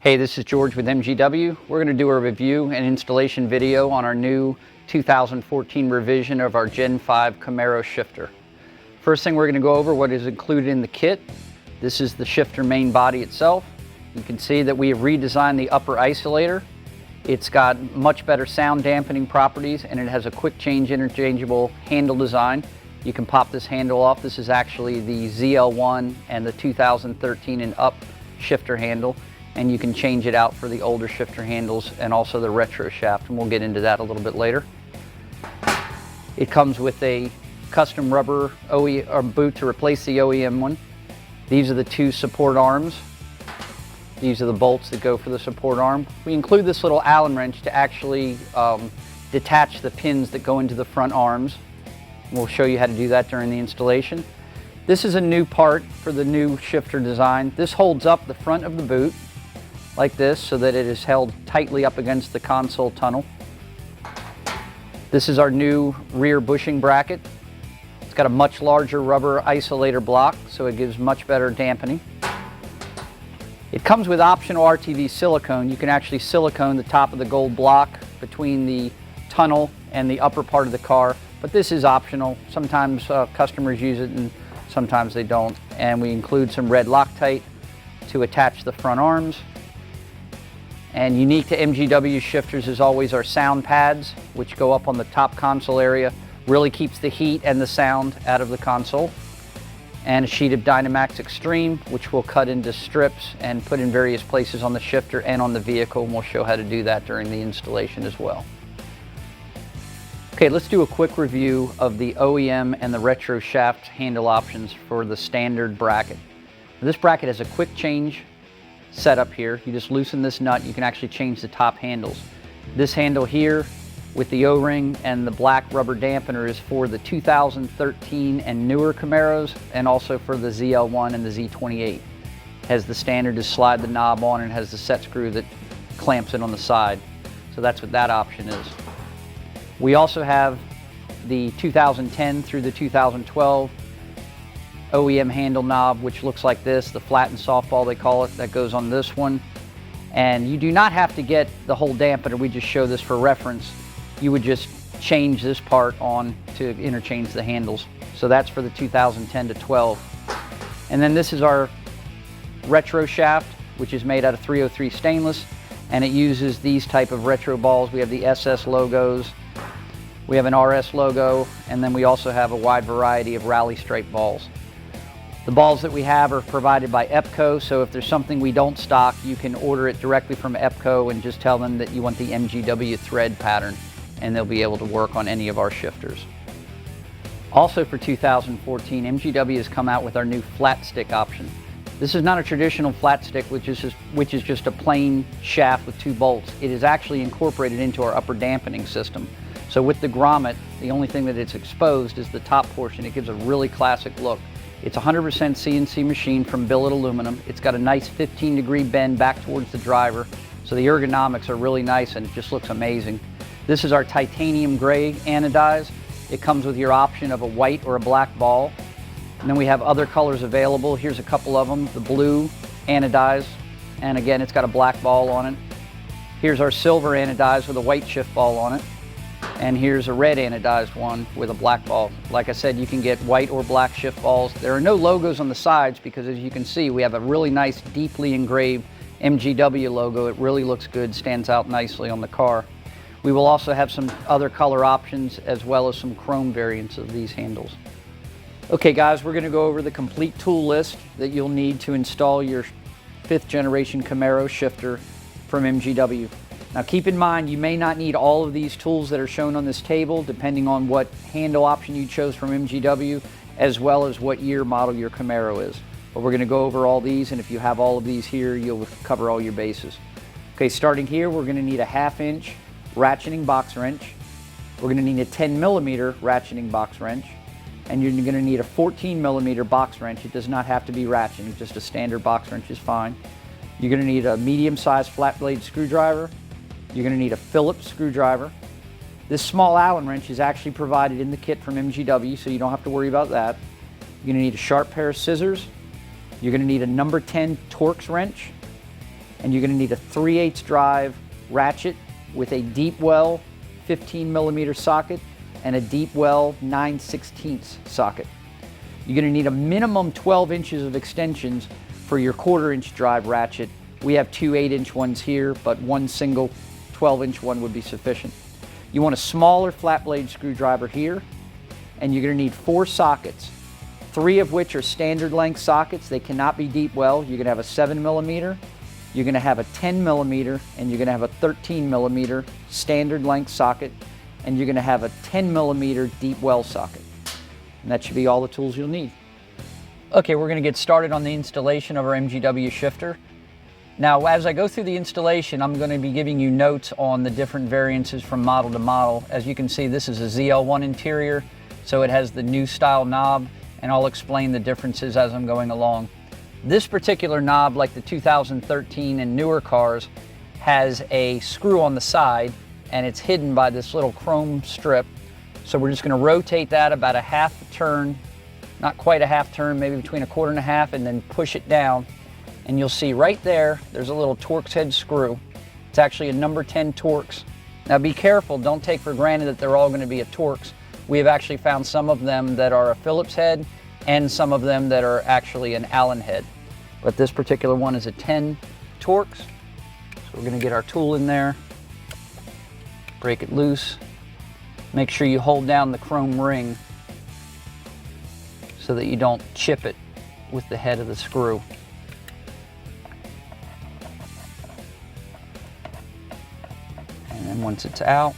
Hey, this is George with MGW. We're going to do a review and installation video on our new 2014 revision of our Gen 5 Camaro Shifter. First thing we're going to go over what is included in the kit. This is the shifter main body itself. You can see that we have redesigned the upper isolator. It's got much better sound dampening properties, and it has a quick change interchangeable handle design. You can pop this handle off. This is actually the ZL1 and the 2013 and up shifter handle, and you can change it out for the older shifter handles and also the retro shaft, and we'll get into that a little bit later. It comes with a custom rubber boot to replace the OEM one. These are the two support arms. These are the bolts that go for the support arm. We include this little Allen wrench to actually detach the pins that go into the front arms. We'll show you how to do that during the installation. This is a new part for the new shifter design. This holds up the front of the boot like this so that it is held tightly up against the console tunnel. This is our new rear bushing bracket. It's got a much larger rubber isolator block, so it gives much better dampening. It comes with optional RTV silicone. You can actually silicone the top of the gold block between the tunnel and the upper part of the car, but this is optional. Sometimes customers use it and sometimes they don't. And we include some red Loctite to attach the front arms. And unique to MGW shifters is always our sound pads, which go up on the top console area. Really keeps the heat and the sound out of the console. And a sheet of Dynamax Extreme, which we'll cut into strips and put in various places on the shifter and on the vehicle, and we'll show how to do that during the installation as well. Okay, let's do a quick review of the OEM and the retro shaft handle options for the standard bracket. This bracket has a quick change setup here. You just loosen this nut, you can actually change the top handles. This handle here with the O-ring and the black rubber dampener is for the 2013 and newer Camaros, and also for the ZL1 and the Z28. Has the standard to slide the knob on, and has the set screw that clamps it on the side. So that's what that option is. We also have the 2010 through the 2012 OEM handle knob, which looks like this, the flattened softball they call it, that goes on this one. And you do not have to get the whole dampener, we just show this for reference. You would just change this part on to interchange the handles. So that's for the 2010 to 12. And then this is our retro shaft, which is made out of 303 stainless, and it uses these type of retro balls. We have the SS logos, we have an RS logo, and then we also have a wide variety of rally stripe balls. The balls that we have are provided by EPCO, so if there's something we don't stock, you can order it directly from EPCO and just tell them that you want the MGW thread pattern, and they'll be able to work on any of our shifters. Also for 2014, MGW has come out with our new flat stick option. This is not a traditional flat stick, which is just a plain shaft with two bolts. It is actually incorporated into our upper dampening system. So with the grommet, the only thing that it's exposed is the top portion. It gives a really classic look. It's 100% CNC machine from billet aluminum. It's got a nice 15-degree bend back towards the driver, so the ergonomics are really nice and it just looks amazing. This is our titanium gray anodized. It comes with your option of a white or a black ball. And then we have other colors available. Here's a couple of them. The blue anodized, and again, it's got a black ball on it. Here's our silver anodized with a white shift ball on it. And here's a red anodized one with a black ball. Like I said, you can get white or black shift balls. There are no logos on the sides because, as you can see, we have a really nice deeply engraved MGW logo. It really looks good, stands out nicely on the car. We will also have some other color options as well as some chrome variants of these handles. Okay guys, we're going to go over the complete tool list that you'll need to install your 5th generation Camaro shifter from MGW. Now keep in mind, you may not need all of these tools that are shown on this table, depending on what handle option you chose from MGW, as well as what year model your Camaro is. But we're going to go over all these, and if you have all of these here, you'll cover all your bases. Okay, starting here, we're going to need a 1/2-inch ratcheting box wrench. We're going to need a 10mm ratcheting box wrench, and you're going to need a 14mm box wrench. It does not have to be ratcheting, just a standard box wrench is fine. You're going to need a medium-sized flat blade screwdriver. You're going to need a Phillips screwdriver. This small Allen wrench is actually provided in the kit from MGW, so you don't have to worry about that. You're going to need a sharp pair of scissors. You're going to need a number 10 Torx wrench. and you're going to need a 3/8 drive ratchet with a deep well 15mm socket and a deep well 9/16 socket. You're going to need a minimum 12 inches of extensions for your 1/4 inch drive ratchet. We have two 8-inch ones here, but one single 12-inch one would be sufficient. You want a smaller flat blade screwdriver here, and you're going to need 4 sockets, 3 of which are standard length sockets. They cannot be deep well. You're going to have a 7mm, you're going to have a 10mm, and you're going to have a 13mm standard length socket, and you're going to have a 10mm deep well socket. And that should be all the tools you'll need. Okay, we're going to get started on the installation of our MGW shifter. Now, as I go through the installation, I'm going to be giving you notes on the different variances from model to model. As you can see, this is a ZL1 interior, so it has the new style knob, and I'll explain the differences as I'm going along. This particular knob, like the 2013 and newer cars, has a screw on the side, and it's hidden by this little chrome strip. So we're just going to rotate that about a half turn, not quite a half turn, maybe between 1/4 and 1/2, and then push it down. And you'll see right there, there's a little Torx head screw. It's actually a number 10 Torx. Now be careful, don't take for granted that they're all going to be a Torx. We have actually found some of them that are a Phillips head and some of them that are actually an Allen head. But this particular one is a 10 Torx. So we're going to get our tool in there, break it loose. Make sure you hold down the chrome ring so that you don't chip it with the head of the screw. And then once it's out,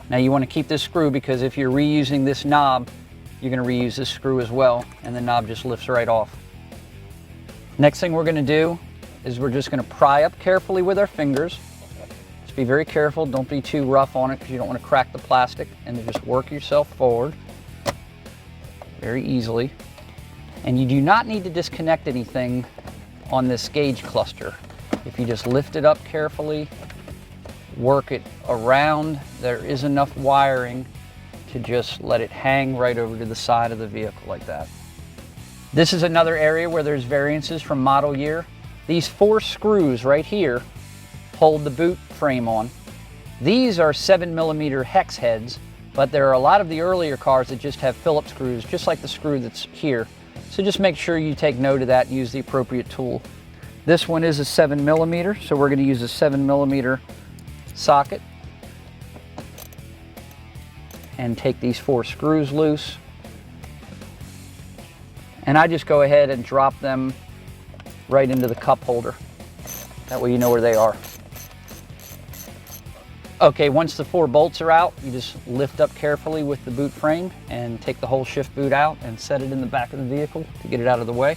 now you want to keep this screw because if you're reusing this knob, you're going to reuse this screw as well, and the knob just lifts right off. Next thing we're going to do is we're just going to pry up carefully with our fingers. Just be very careful, don't be too rough on it because you don't want to crack the plastic, and then just work yourself forward very easily. And you do not need to disconnect anything on this gauge cluster. If you just lift it up carefully, work it around, there is enough wiring to just let it hang right over to the side of the vehicle like that. This is another area where there's variances from model year. These 4 screws right here hold the boot frame on. These are 7mm hex heads, but there are a lot of the earlier cars that just have Phillips screws, just like the screw that's here. So just make sure you take note of that and use the appropriate tool. This one is a 7mm, so we're going to use a 7mm socket and take these 4 screws loose. And I just go ahead and drop them right into the cup holder. That way you know where they are. Okay, once the 4 bolts are out, you just lift up carefully with the boot frame and take the whole shift boot out and set it in the back of the vehicle to get it out of the way.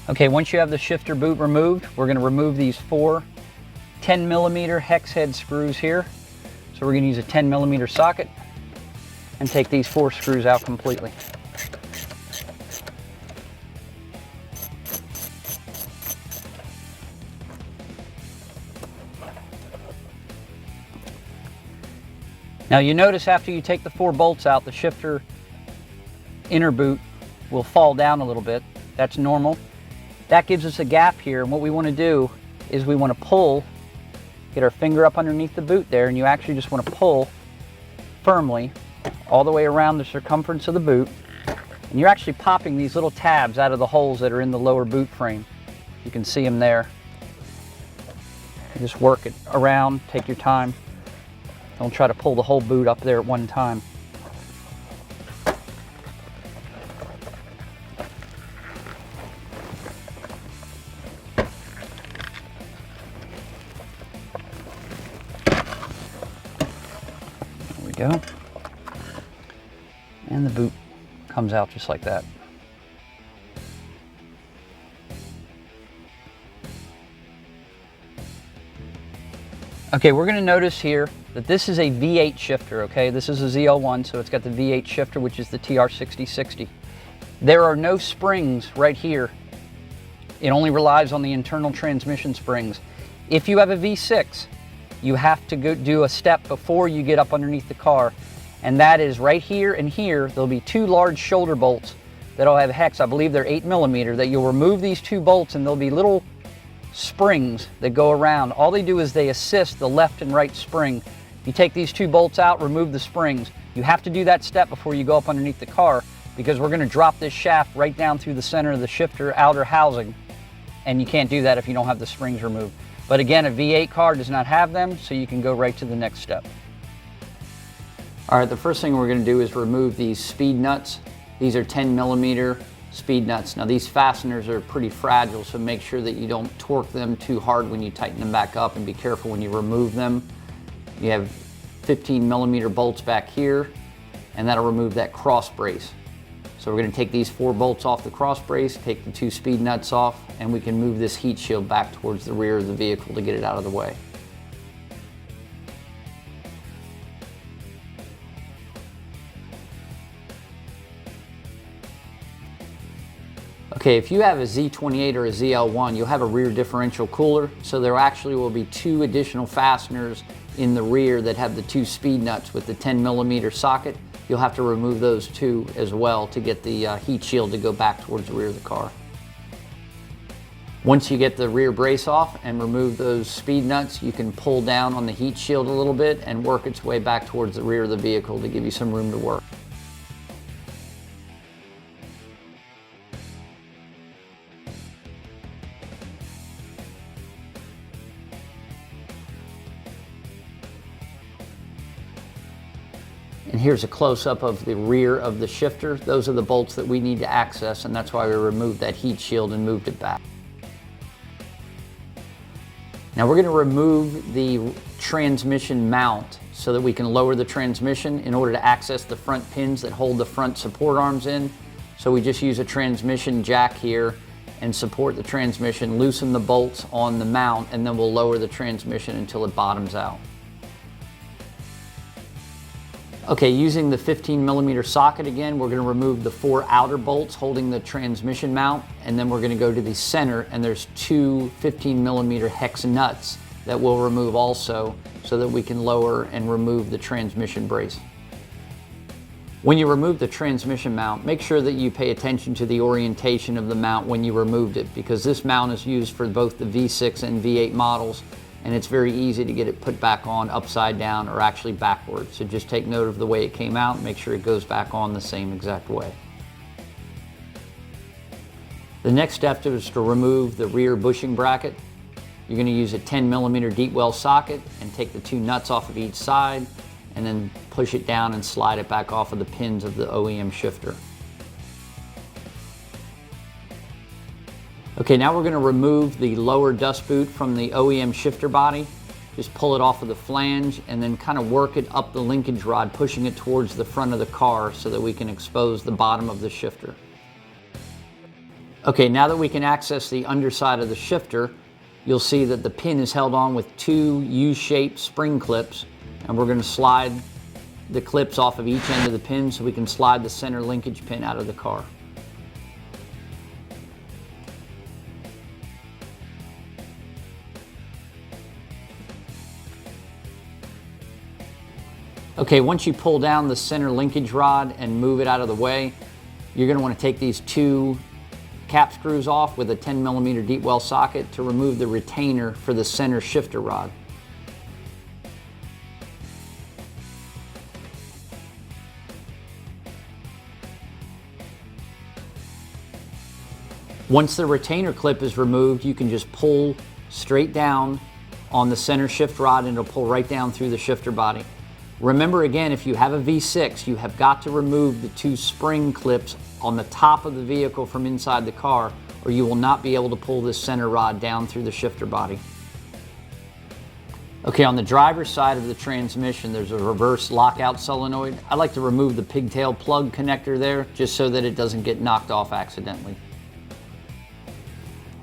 Okay, once you have the shifter boot removed, we're going to remove these 4 10mm hex head screws here. So we're going to use a 10mm socket and take these 4 screws out completely. Now you notice after you take the 4 bolts out, the shifter inner boot will fall down a little bit. That's normal. That gives us a gap here, and what we want to do is we want to pull, get our finger up underneath the boot there, and you actually just want to pull firmly all the way around the circumference of the boot, and you're actually popping these little tabs out of the holes that are in the lower boot frame. You can see them there. You just work it around, take your time. Don't try to pull the whole boot up there at one time. There we go. And the boot comes out just like that. Okay, we're going to notice here that this is a V8 shifter, okay? This is a ZL1, so it's got the V8 shifter, which is the TR6060. There are no springs right here. It only relies on the internal transmission springs. If you have a V6, you have to go do a step before you get up underneath the car, and that is right here and here. There'll be 2 large shoulder bolts that'll have hex, I believe they're 8mm, that you'll remove these 2 bolts and there'll be little springs that go around. All they do is they assist the left and right spring. You take these 2 bolts out, remove the springs. You have to do that step before you go up underneath the car, because we're going to drop this shaft right down through the center of the shifter outer housing, and you can't do that if you don't have the springs removed. But again, a V8 car does not have them, so you can go right to the next step. All right, the first thing we're going to do is remove these speed nuts. These are 10mm speed nuts. Now these fasteners are pretty fragile, so make sure that you don't torque them too hard when you tighten them back up, and be careful when you remove them. You have 15mm bolts back here, and that'll remove that cross brace. So we're going to take these 4 bolts off the cross brace, take the 2 speed nuts off, and we can move this heat shield back towards the rear of the vehicle to get it out of the way. Okay, if you have a Z28 or a ZL1, you'll have a rear differential cooler, so there actually will be 2 additional fasteners in the rear that have the 2 speed nuts with the 10mm socket. You'll have to remove those 2 as well to get the heat shield to go back towards the rear of the car. Once you get the rear brace off and remove those speed nuts, you can pull down on the heat shield a little bit and work its way back towards the rear of the vehicle to give you some room to work. And here's a close-up of the rear of the shifter. Those are the bolts that we need to access, and that's why we removed that heat shield and moved it back. Now we're going to remove the transmission mount so that we can lower the transmission in order to access the front pins that hold the front support arms in. So we just use a transmission jack here and support the transmission, loosen the bolts on the mount, and then we'll lower the transmission until it bottoms out. Okay, using the 15mm socket again, we're going to remove the 4 outer bolts holding the transmission mount, and then we're going to go to the center, and there's 2 15mm hex nuts that we'll remove also so that we can lower and remove the transmission brace. When you remove the transmission mount, make sure that you pay attention to the orientation of the mount when you removed it, because this mount is used for both the V6 and V8 models, and it's very easy to get it put back on upside down or actually backwards. So just take note of the way it came out and make sure it goes back on the same exact way. The next step is to remove the rear bushing bracket. You're going to use a 10mm deep well socket and take the 2 nuts off of each side, and then push it down and slide it back off of the pins of the OEM shifter. Okay, now we're going to remove the lower dust boot from the OEM shifter body. Just pull it off of the flange and then kind of work it up the linkage rod, pushing it towards the front of the car so that we can expose the bottom of the shifter. Okay, now that we can access the underside of the shifter, you'll see that the pin is held on with 2 U-shaped spring clips, and we're going to slide the clips off of each end of the pin so we can slide the center linkage pin out of the car. Okay, once you pull down the center linkage rod and move it out of the way, you're going to want to take these 2 cap screws off with a 10mm deep well socket to remove the retainer for the center shifter rod. Once the retainer clip is removed, you can just pull straight down on the center shift rod and it'll pull right down through the shifter body. Remember again, if you have a V6, you have got to remove the 2 spring clips on the top of the vehicle from inside the car, or you will not be able to pull this center rod down through the shifter body. Okay, on the driver's side of the transmission, there's a reverse lockout solenoid. I like to remove the pigtail plug connector there, just so that it doesn't get knocked off accidentally.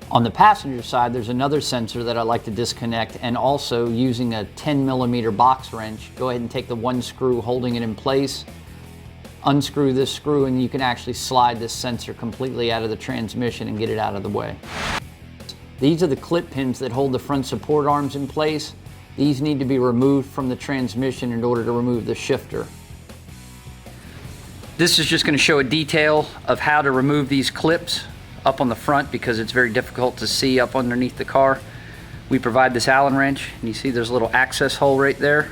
On the passenger side, there's another sensor that I like to disconnect, and also using a 10mm box wrench, go ahead and take the 1 screw holding it in place, unscrew this screw, and you can actually slide this sensor completely out of the transmission and get it out of the way. These are the clip pins that hold the front support arms in place. These need to be removed from the transmission in order to remove the shifter. This is just going to show a detail of how to remove these clips up on the front because it's very difficult to see up underneath the car. We provide this Allen wrench, and you see there's a little access hole right there.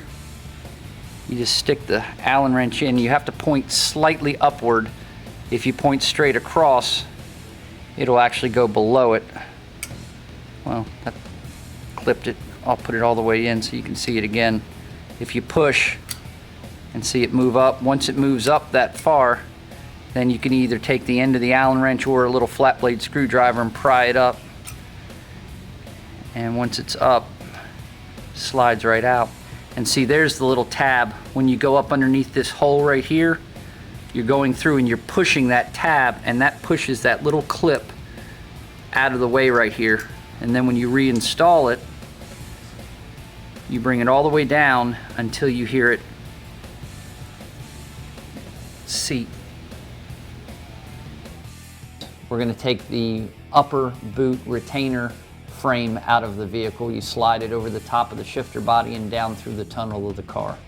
You just stick the Allen wrench in. You have to point slightly upward. If you point straight across, it'll actually go below it. Well, that clipped it. I'll put it all the way in so you can see it again. If you push and see it move up, once it moves up that far, then you can either take the end of the Allen wrench or a little flat blade screwdriver and pry it up. And once it's up, slides right out. And see, there's the little tab. When you go up underneath this hole right here, you're going through and you're pushing that tab, and that pushes that little clip out of the way right here. And then when you reinstall it, you bring it all the way down until you hear it seat. We're going to take the upper boot retainer frame out of the vehicle. You slide it over the top of the shifter body and down through the tunnel of the car.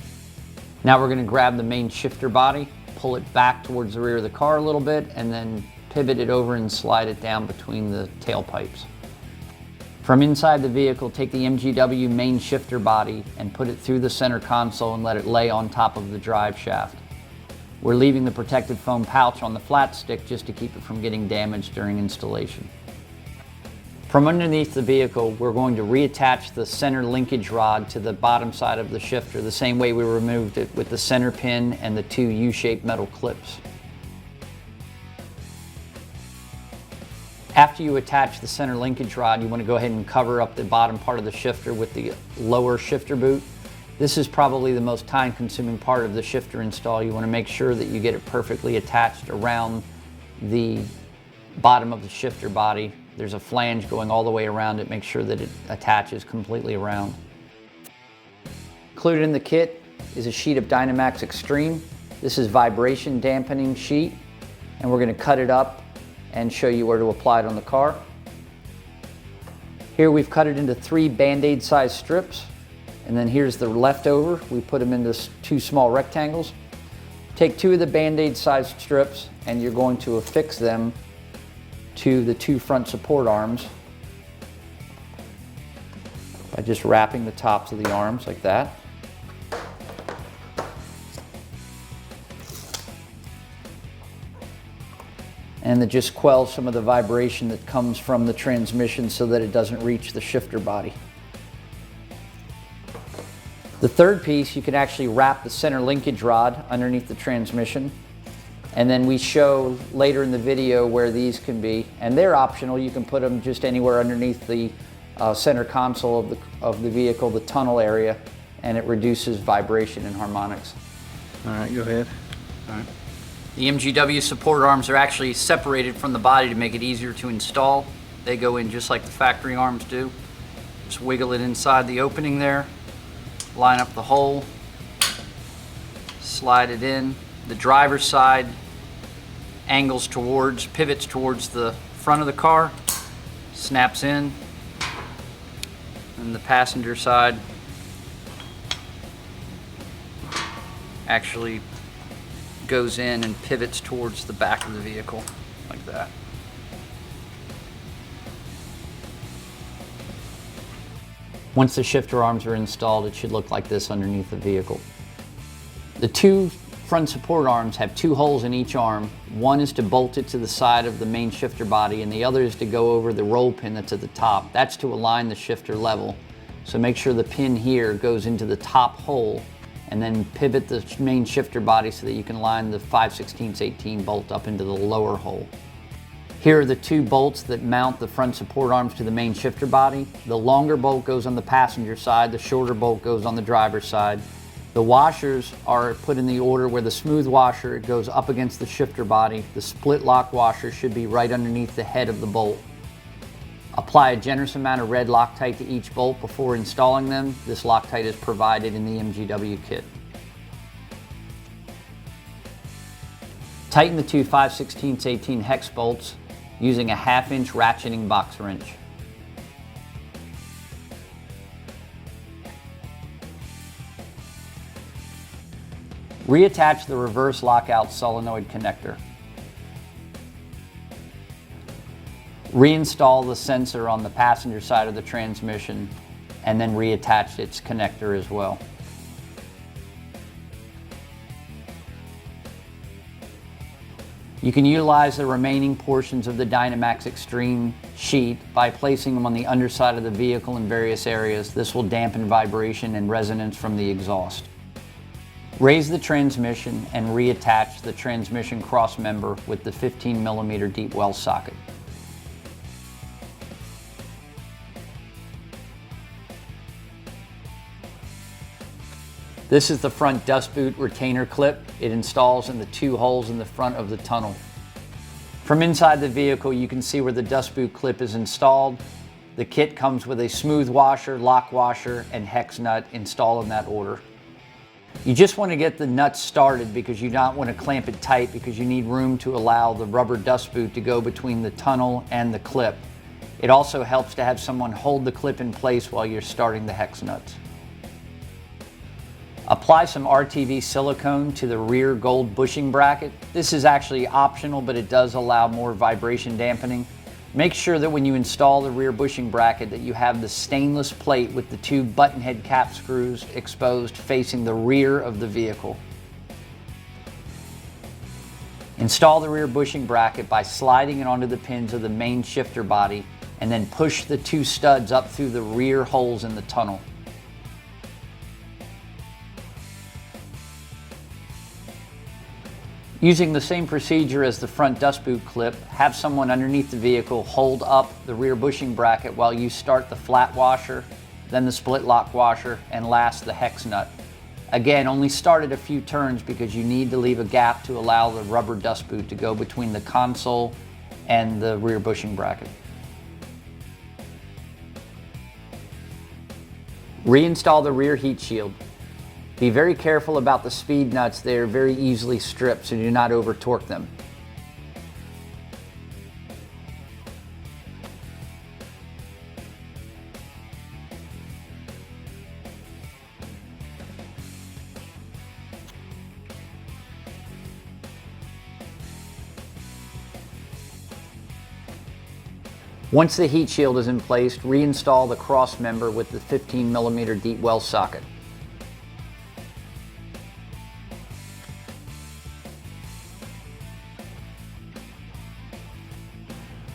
Now we're going to grab the main shifter body, pull it back towards the rear of the car a little bit, and then pivot it over and slide it down between the tailpipes. From inside the vehicle, take the MGW main shifter body and put it through the center console and let it lay on top of the drive shaft. We're leaving the protective foam pouch on the flat stick just to keep it from getting damaged during installation. From underneath the vehicle, we're going to reattach the center linkage rod to the bottom side of the shifter the same way we removed it with the center pin and the two U-shaped metal clips. After you attach the center linkage rod, you want to go ahead and cover up the bottom part of the shifter with the lower shifter boot. This is probably the most time-consuming part of the shifter install. You want to make sure that you get it perfectly attached around the bottom of the shifter body. There's a flange going all the way around it. Make sure that it attaches completely around. Included in the kit is a sheet of Dynamax Extreme. This is vibration dampening sheet, and we're going to cut it up and show you where to apply it on the car. Here we've cut it into 3 Band-Aid size strips, and then here's the leftover. We put them into 2 small rectangles. Take 2 of the Band-Aid size strips and you're going to affix them to the 2 front support arms by just wrapping the tops of the arms like that. And that just quells some of the vibration that comes from the transmission so that it doesn't reach the shifter body. The third piece, you can actually wrap the center linkage rod underneath the transmission. And then we show later in the video where these can be. And they're optional. You can put them just anywhere underneath the center console of the vehicle, the tunnel area, and it reduces vibration and harmonics. All right, go ahead. All right. The MGW support arms are actually separated from the body to make it easier to install. They go in just like the factory arms do. Just wiggle it inside the opening there, line up the hole, slide it in. The driver's side pivots towards the front of the car, snaps in, and the passenger side actually goes in and pivots towards the back of the vehicle like that. Once the shifter arms are installed, it should look like this underneath the vehicle. The 2 front support arms have 2 holes in each arm. One is to bolt it to the side of the main shifter body, and the other is to go over the roll pin that's at the top. That's to align the shifter level. So make sure the pin here goes into the top hole, and then pivot the main shifter body so that you can line the 5/16-18 bolt up into the lower hole. Here are the 2 bolts that mount the front support arms to the main shifter body. The longer bolt goes on the passenger side, the shorter bolt goes on the driver's side. The washers are put in the order where the smooth washer goes up against the shifter body. The split lock washer should be right underneath the head of the bolt. Apply a generous amount of red Loctite to each bolt before installing them. This Loctite is provided in the MGW kit. Tighten the 2 5/16-18 hex bolts using a 1/2-inch ratcheting box wrench. Reattach the reverse lockout solenoid connector. Reinstall the sensor on the passenger side of the transmission and then reattach its connector as well. You can utilize the remaining portions of the Dynamax Extreme sheet by placing them on the underside of the vehicle in various areas. This will dampen vibration and resonance from the exhaust. Raise the transmission and reattach the transmission cross member with the 15mm deep well socket. This is the front dust boot retainer clip. It installs in the 2 holes in the front of the tunnel. From inside the vehicle, you can see where the dust boot clip is installed. The kit comes with a smooth washer, lock washer, and hex nut installed in that order. You just want to get the nuts started because you don't want to clamp it tight because you need room to allow the rubber dust boot to go between the tunnel and the clip. It also helps to have someone hold the clip in place while you're starting the hex nuts. Apply some RTV silicone to the rear gold bushing bracket. This is actually optional, but it does allow more vibration dampening. Make sure that when you install the rear bushing bracket that you have the stainless plate with the 2 button head cap screws exposed facing the rear of the vehicle. Install the rear bushing bracket by sliding it onto the pins of the main shifter body and then push the 2 studs up through the rear holes in the tunnel. Using the same procedure as the front dust boot clip, have someone underneath the vehicle hold up the rear bushing bracket while you start the flat washer, then the split lock washer, and last the hex nut. Again, only start at a few turns because you need to leave a gap to allow the rubber dust boot to go between the console and the rear bushing bracket. Reinstall the rear heat shield. Be very careful about the speed nuts. They are very easily stripped, so do not over torque them. Once the heat shield is in place, reinstall the cross member with the 15mm deep well socket.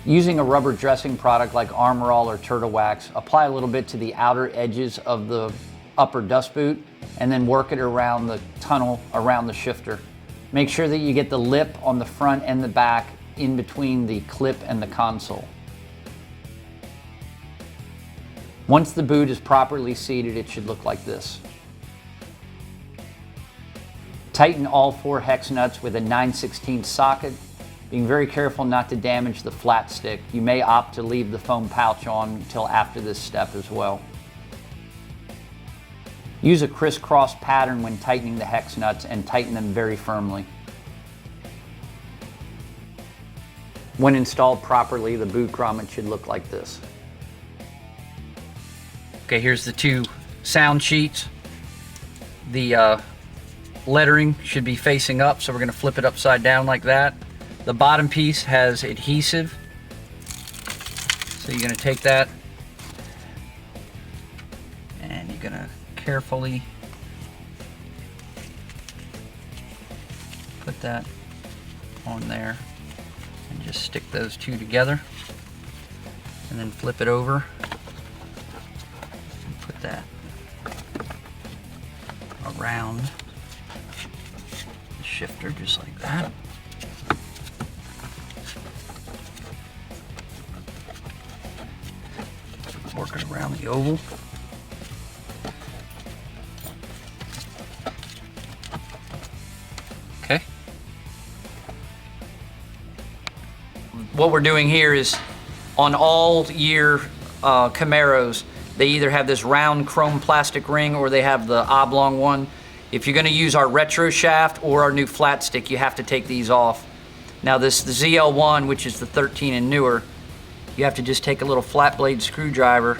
Using a rubber dressing product like Armor All or Turtle Wax, apply a little bit to the outer edges of the upper dust boot and then work it around the tunnel around the shifter. Make sure that you get the lip on the front and the back in between the clip and the console. Once the boot is properly seated, it should look like this. Tighten all 4 hex nuts with a 9/16 socket, being very careful not to damage the flat stick. You may opt to leave the foam pouch on until after this step as well. Use a crisscross pattern when tightening the hex nuts and tighten them very firmly. When installed properly, the boot grommet should look like this. Okay, here's the 2 sound sheets. The lettering should be facing up, so we're going to flip it upside down like that. The bottom piece has adhesive, so you're going to take that and you're going to carefully put that on there and just stick those 2 together and then flip it over and put that around the shifter just like that. Work it around the oval. Okay. What we're doing here is on all year Camaros, they either have this round chrome plastic ring or they have the oblong one. If you're going to use our retro shaft or our new flat stick, you have to take these off. Now the ZL1, which is the 13 and newer, you have to just take a little flat blade screwdriver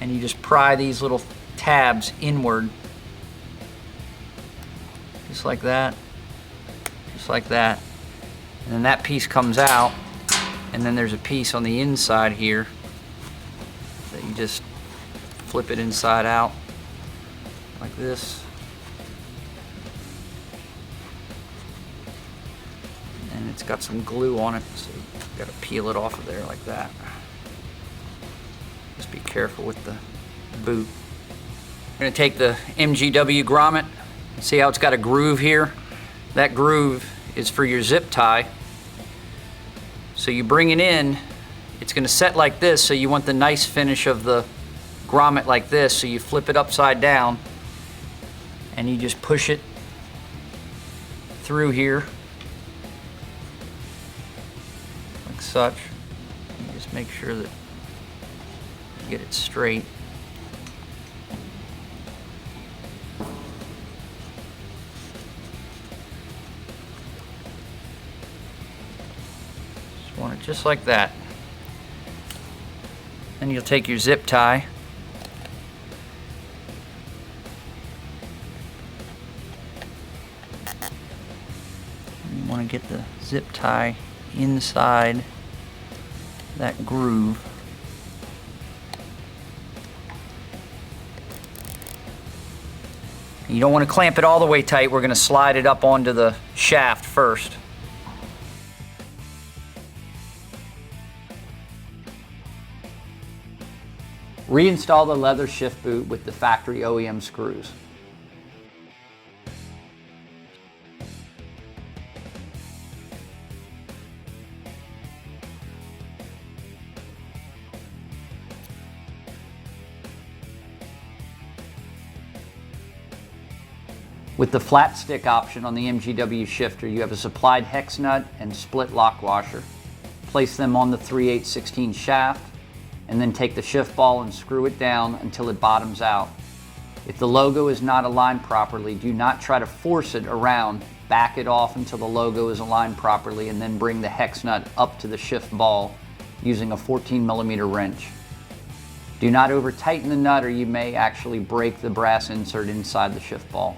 and you just pry these little tabs inward just like that, just like that. And then that piece comes out, and then there's a piece on the inside here that you just flip it inside out like this. And it's got some glue on it, so you gotta peel it off of there like that. Just be careful with the boot. I'm gonna take the MGW grommet. See how it's got a groove here? That groove is for your zip tie. So you bring it in, it's gonna set like this, so you want the nice finish of the grommet like this, so you flip it upside down and you just push it through here like such. You just make sure that you get it straight. Just want it just like that. Then you'll take your zip tie. You want to get the zip tie inside that groove. You don't want to clamp it all the way tight. We're going to slide it up onto the shaft first. Reinstall the leather shift boot with the factory OEM screws. With the flat stick option on the MGW shifter, you have a supplied hex nut and split lock washer. Place them on the 3/8/16 shaft, and then take the shift ball and screw it down until it bottoms out. If the logo is not aligned properly, do not try to force it around. Back it off until the logo is aligned properly, and then bring the hex nut up to the shift ball using a 14mm wrench. Do not over tighten the nut, or you may actually break the brass insert inside the shift ball.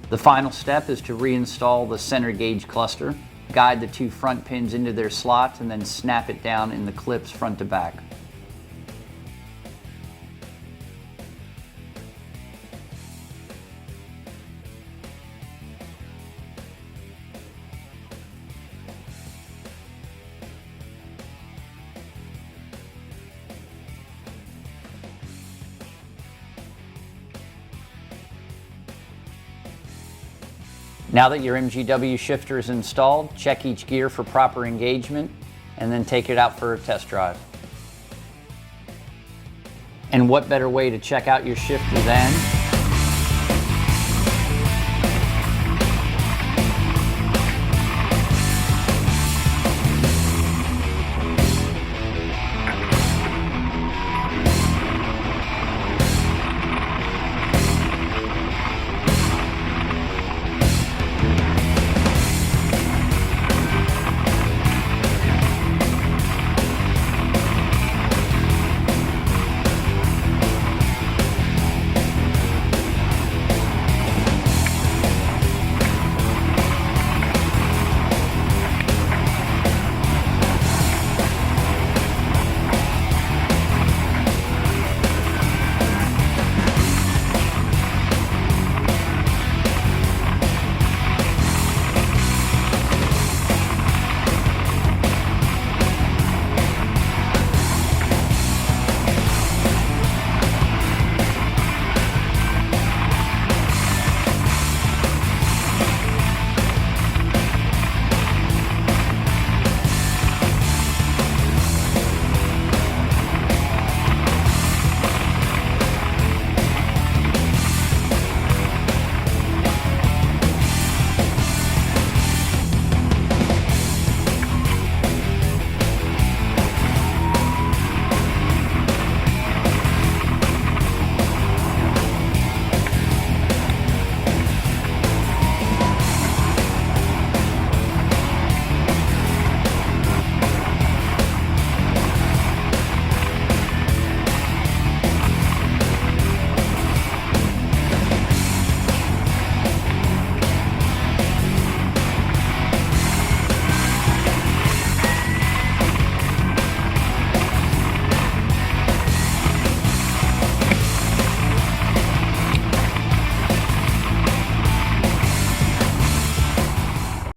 The final step is to reinstall the center gauge cluster. Guide the two front pins into their slots and then snap it down in the clips front to back. Now that your MGW shifter is installed, check each gear for proper engagement and then take it out for a test drive. And what better way to check out your shifter than